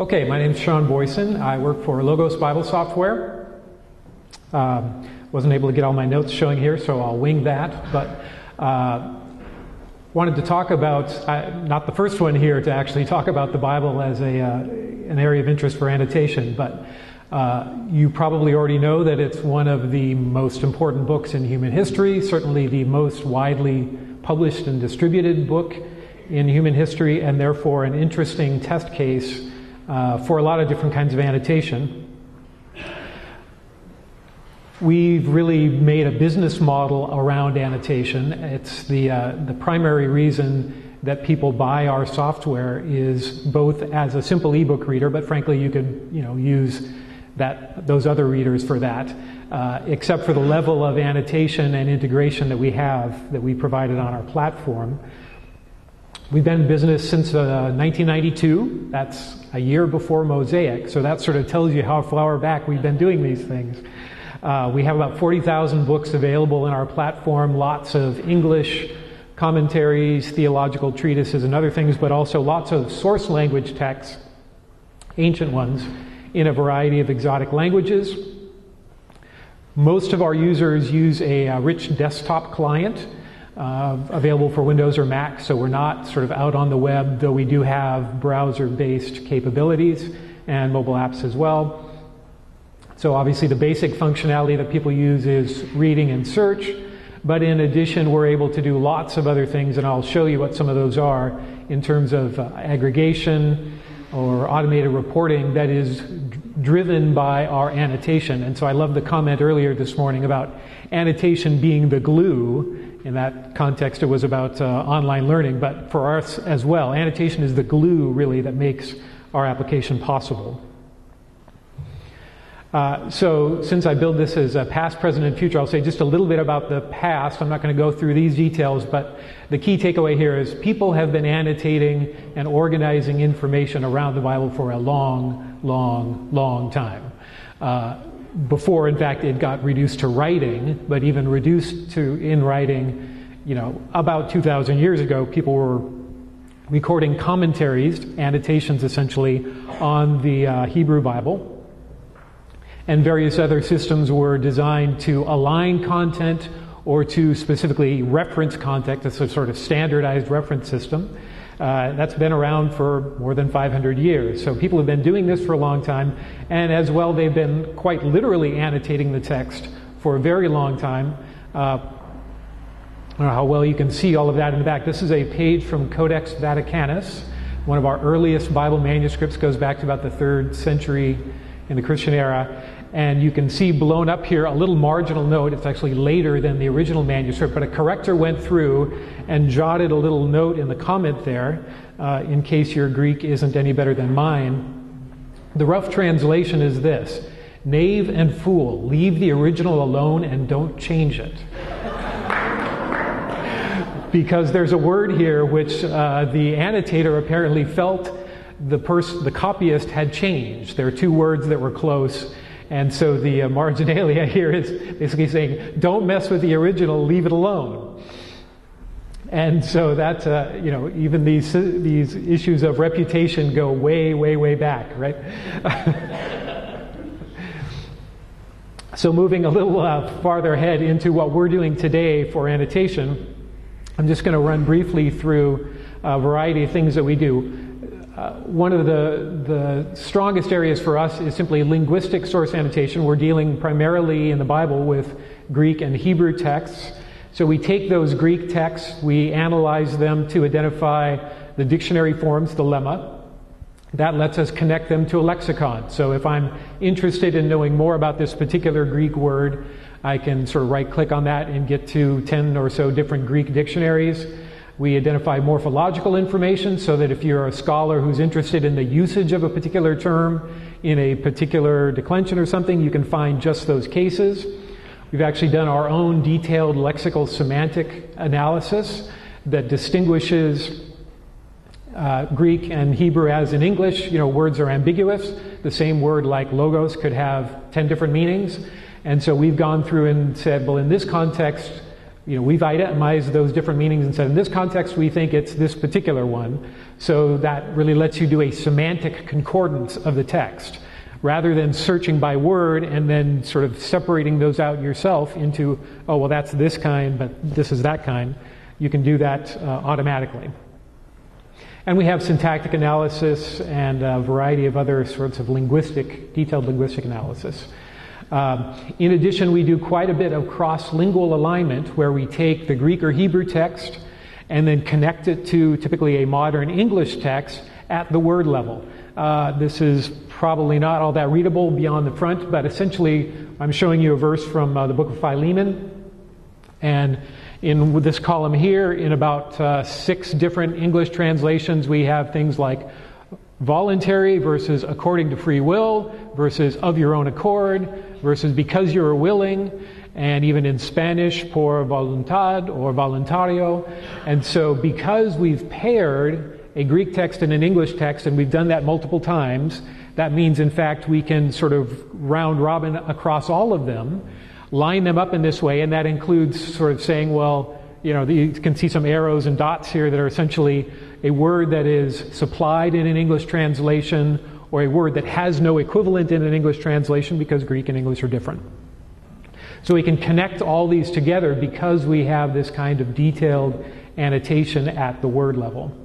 Okay, my name is Sean Boisen. I work for Logos Bible Software. Wasn't able to get all my notes showing here, so I'll wing that. But wanted to talk about, not the first one here to actually talk about the Bible as an area of interest for annotation, but you probably already know that it's one of the most important books in human history, certainly the most widely published and distributed book in human history, and therefore an interesting test case for a lot of different kinds of annotation. We've really made a business model around annotation. It's the primary reason that people buy our software is both as a simple ebook reader, but frankly you could use those other readers for that, except for the level of annotation and integration that we provided on our platform. We've been in business since 1992. That's a year before Mosaic, so that sort of tells you how far back we've been doing these things. We have about 40,000 books available in our platform, lots of English commentaries, theological treatises, and other things, but also lots of source language texts, ancient ones, in a variety of exotic languages. Most of our users use a rich desktop client available for Windows or Mac, so we're not sort of out on the web, though we do have browser-based capabilities and mobile apps as well. So obviously the basic functionality that people use is reading and search, but in addition we're able to do lots of other things, and I'll show you what some of those are in terms of aggregation or automated reporting that is driven by our annotation. And so I love the comment earlier this morning about annotation being the glue. In that context, it was about online learning, but for us as well, annotation is the glue, really, that makes our application possible. So since I build this as a past, present, and future, I'll say just a little bit about the past. I'm not going to go through these details, but the key takeaway here is people have been annotating and organizing information around the Bible for a long, long, long time. Before, in fact, it got reduced to writing, but even reduced to in writing, about 2,000 years ago, people were recording commentaries, annotations essentially, on the Hebrew Bible. And various other systems were designed to align content or to specifically reference content. It's a sort of standardized reference system. That's been around for more than 500 years. So people have been doing this for a long time, and as well they've been quite literally annotating the text for a very long time. I don't know how well you can see all of that in the back. This is a page from Codex Vaticanus. One of our earliest Bible manuscripts, goes back to about the 3rd century in the Christian era. And you can see blown up here a little marginal note. It's actually later than the original manuscript, but a corrector went through and jotted a little note in the comment there, in case your Greek isn't any better than mine. The rough translation is this: knave and fool, leave the original alone and don't change it. Because there's a word here which the annotator apparently felt the copyist had changed. There are two words that were close. And so the marginalia here is basically saying, don't mess with the original, leave it alone. And so that, even these issues of reputation go way, way, way back, right? So moving a little farther ahead into what we're doing today for annotation, I'm just going to run briefly through a variety of things that we do. One of the strongest areas for us is simply linguistic source annotation. We're dealing primarily in the Bible with Greek and Hebrew texts. So we take those Greek texts, we analyze them to identify the dictionary forms, the lemma. That lets us connect them to a lexicon. So if I'm interested in knowing more about this particular Greek word, I can sort of right-click on that and get to 10 or so different Greek dictionaries. We identify morphological information so that if you're a scholar who's interested in the usage of a particular term in a particular declension or something, you can find just those cases. We've actually done our own detailed lexical semantic analysis that distinguishes Greek and Hebrew as in English. Words are ambiguous. The same word like logos could have 10 different meanings. And so we've gone through and said, well, in this context, we've itemized those different meanings and said, in this context, we think it's this particular one. So that really lets you do a semantic concordance of the text, rather than searching by word and then sort of separating those out yourself into, oh, well, that's this kind, but this is that kind. You can do that automatically. And we have syntactic analysis and a variety of other sorts of detailed linguistic analysis. In addition, we do quite a bit of cross-lingual alignment, where we take the Greek or Hebrew text and then connect it to typically a modern English text at the word level. This is probably not all that readable beyond the front, but essentially I'm showing you a verse from the book of Philemon. And in this column here, in about 6 different English translations, we have things like voluntary versus according to free will versus of your own accord versus because you are willing, and even in Spanish, por voluntad or voluntario. And so because we've paired a Greek text and an English text, and we've done that multiple times, that means, in fact, we can sort of round robin across all of them, line them up in this way, and that includes sort of saying, well, you can see some arrows and dots here that are essentially a word that is supplied in an English translation or a word that has no equivalent in an English translation, because Greek and English are different. So we can connect all these together because we have this kind of detailed annotation at the word level.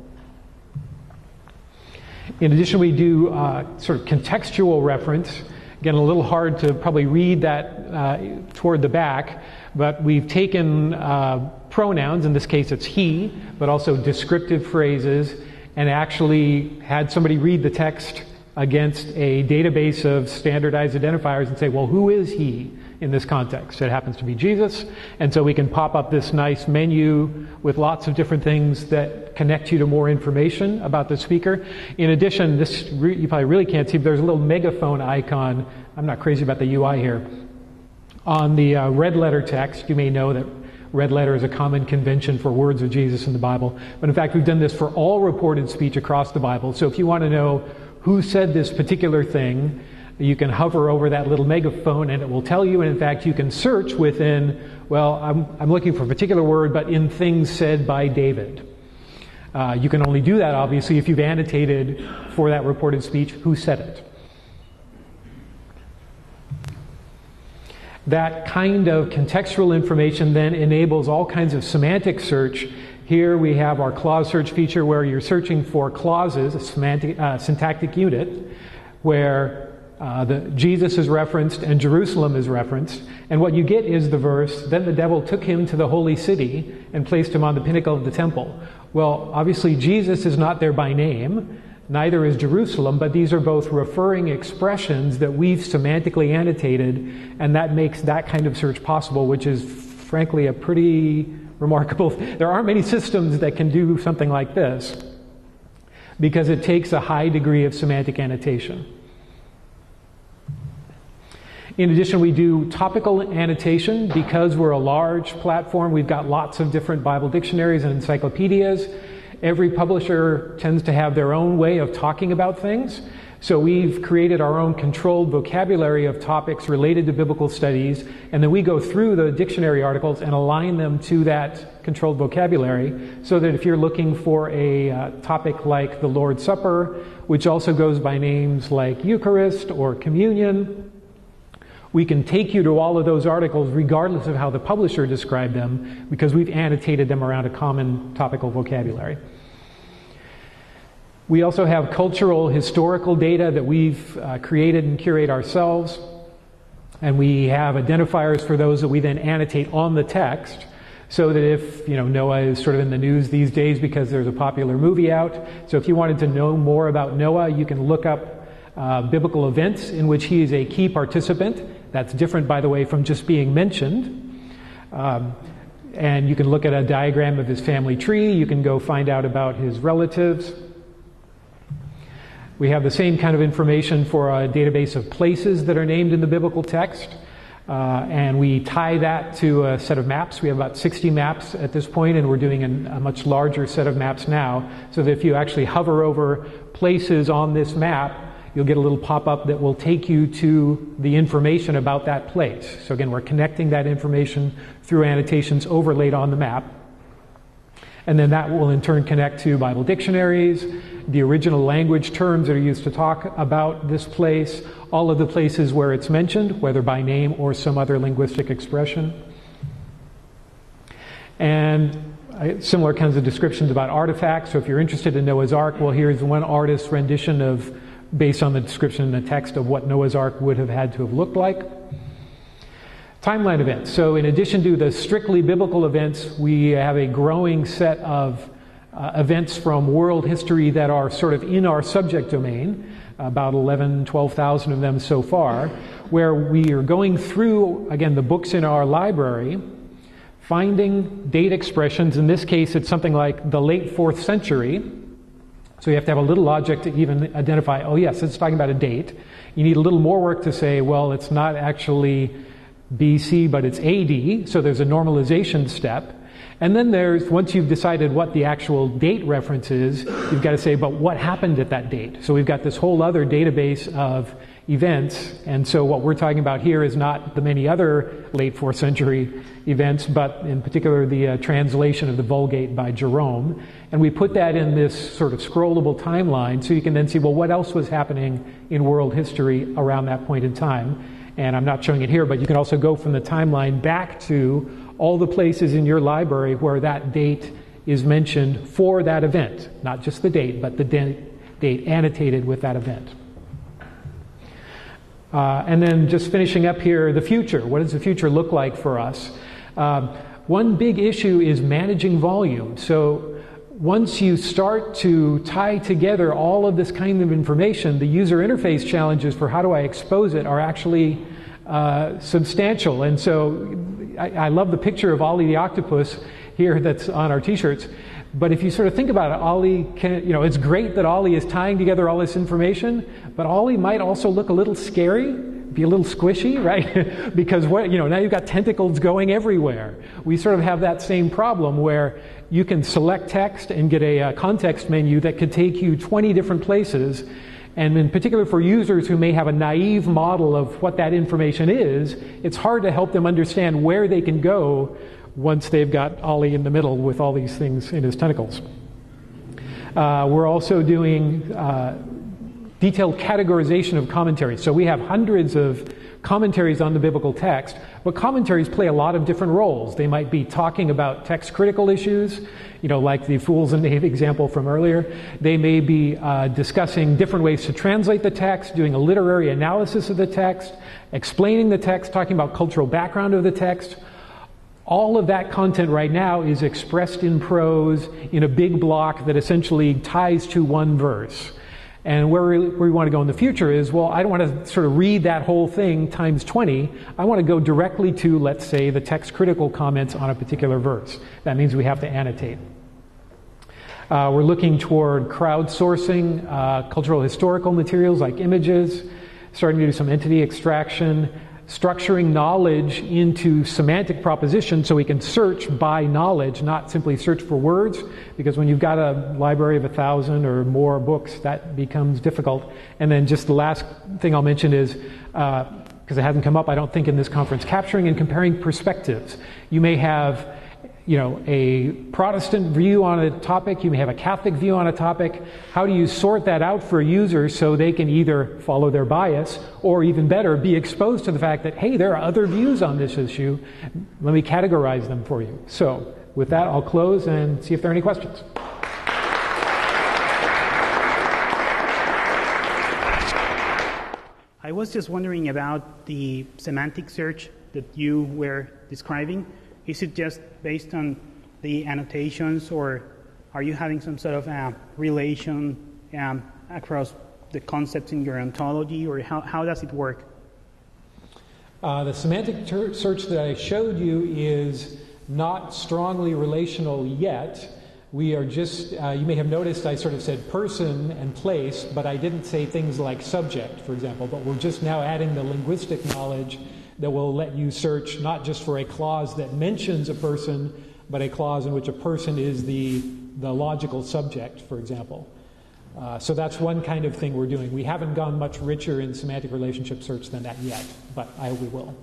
In addition, we do sort of contextual reference. Again, a little hard to probably read that toward the back, but we've taken pronouns, in this case it's he, but also descriptive phrases, and actually had somebody read the text against a database of standardized identifiers and say, well, who is he in this context? It happens to be Jesus, and so we can pop up this nice menu with lots of different things that connect you to more information about the speaker. In addition, this you probably really can't see, but there's a little megaphone icon. I'm not crazy about the UI here. On the red letter text, you may know that red letter is a common convention for words of Jesus in the Bible. But in fact, we've done this for all reported speech across the Bible. So if you want to know who said this particular thing, you can hover over that little megaphone and it will tell you. And in fact, you can search within, well, I'm looking for a particular word, but in things said by David. You can only do that, obviously, if you've annotated for that reported speech who said it. That kind of contextual information then enables all kinds of semantic search. Here we have our clause search feature where you're searching for clauses, a syntactic unit, where Jesus is referenced and Jerusalem is referenced. And what you get is the verse, then the devil took him to the holy city and placed him on the pinnacle of the temple. Well, obviously Jesus is not there by name, neither is Jerusalem, but these are both referring expressions that we've semantically annotated, and that makes that kind of search possible, which is frankly a pretty remarkable. There aren't many systems that can do something like this because it takes a high degree of semantic annotation. In addition, we do topical annotation. Because we're a large platform, we've got lots of different Bible dictionaries and encyclopedias. Every publisher tends to have their own way of talking about things. So we've created our own controlled vocabulary of topics related to biblical studies, and then we go through the dictionary articles and align them to that controlled vocabulary, so that if you're looking for a topic like the Lord's Supper, which also goes by names like Eucharist or Communion, we can take you to all of those articles regardless of how the publisher described them, because we've annotated them around a common topical vocabulary. We also have cultural, historical data that we've created and curate ourselves. And we have identifiers for those that we then annotate on the text, so that if, Noah is sort of in the news these days because there's a popular movie out. So if you wanted to know more about Noah, you can look up biblical events in which he is a key participant. That's different, by the way, from just being mentioned. And you can look at a diagram of his family tree. You can go find out about his relatives. We have the same kind of information for a database of places that are named in the biblical text. And we tie that to a set of maps. We have about 60 maps at this point, and we're doing a much larger set of maps now, so that if you actually hover over places on this map, you'll get a little pop-up that will take you to the information about that place. So again, we're connecting that information through annotations overlaid on the map. And then that will in turn connect to Bible dictionaries, the original language terms that are used to talk about this place, all of the places where it's mentioned, whether by name or some other linguistic expression. And similar kinds of descriptions about artifacts. So if you're interested in Noah's Ark, well, here's one artist's rendition based on the description in the text of what Noah's Ark would have had to have looked like. Timeline events. So in addition to the strictly biblical events, we have a growing set of events from world history that are sort of in our subject domain, about 12,000 of them so far, where we are going through, again, the books in our library, finding date expressions. In this case, it's something like the late 4th century. So you have to have a little logic to even identify, oh yes, it's talking about a date. You need a little more work to say, well, it's not actually BC, but it's AD, so there's a normalization step. And then once you've decided what the actual date reference is, you've got to say, but what happened at that date? So we've got this whole other database of events, and so what we're talking about here is not the many other late 4th century events, but in particular the translation of the Vulgate by Jerome. And we put that in this sort of scrollable timeline, so you can then see, well, what else was happening in world history around that point in time? And I'm not showing it here, but you can also go from the timeline back to all the places in your library where that date is mentioned for that event. Not just the date, but the date annotated with that event. And then just finishing up here, the future. What does the future look like for us? One big issue is managing volume. So once you start to tie together all of this kind of information, the user interface challenges for how do I expose it are actually substantial. And so I love the picture of Ollie the octopus here that's on our t-shirts. But if you sort of think about it, Ollie it's great that Ollie is tying together all this information, but Ollie might also look a little scary, be a little squishy, right? Because now you've got tentacles going everywhere. We sort of have that same problem where you can select text and get a context menu that could take you 20 different places. And in particular for users who may have a naive model of what that information is, it's hard to help them understand where they can go once they've got Ollie in the middle with all these things in his tentacles. We're also doing detailed categorization of commentaries. So we have hundreds of commentaries on the biblical text, but commentaries play a lot of different roles. They might be talking about text critical issues, like the Fools and Knave example from earlier. They may be discussing different ways to translate the text, doing a literary analysis of the text, explaining the text, talking about cultural background of the text. All of that content right now is expressed in prose in a big block that essentially ties to one verse. And where we want to go in the future is, well, I don't want to sort of read that whole thing times 20. I want to go directly to, let's say, the text critical comments on a particular verse. That means we have to annotate. We're looking toward crowdsourcing cultural historical materials like images, starting to do some entity extraction, structuring knowledge into semantic propositions so we can search by knowledge, not simply search for words, because when you've got a library of 1,000 or more books, that becomes difficult. And then just the last thing I'll mention is, because it hasn't come up, I don't think, in this conference, capturing and comparing perspectives. You may have a Protestant view on a topic, you may have a Catholic view on a topic. How do you sort that out for users so they can either follow their bias or, even better, be exposed to the fact that, hey, there are other views on this issue. Let me categorize them for you. So with that, I'll close and see if there are any questions. I was just wondering about the semantic search that you were describing. Is it just based on the annotations, or are you having some sort of relation across the concepts in your ontology, or how does it work? The semantic search that I showed you is not strongly relational yet. We are just, you may have noticed I sort of said person and place, but I didn't say things like subject, for example, but we're just now adding the linguistic knowledge that will let you search not just for a clause that mentions a person, but a clause in which a person is the logical subject, for example. So that's one kind of thing we're doing. We haven't gone much richer in semantic relationship search than that yet, but we will.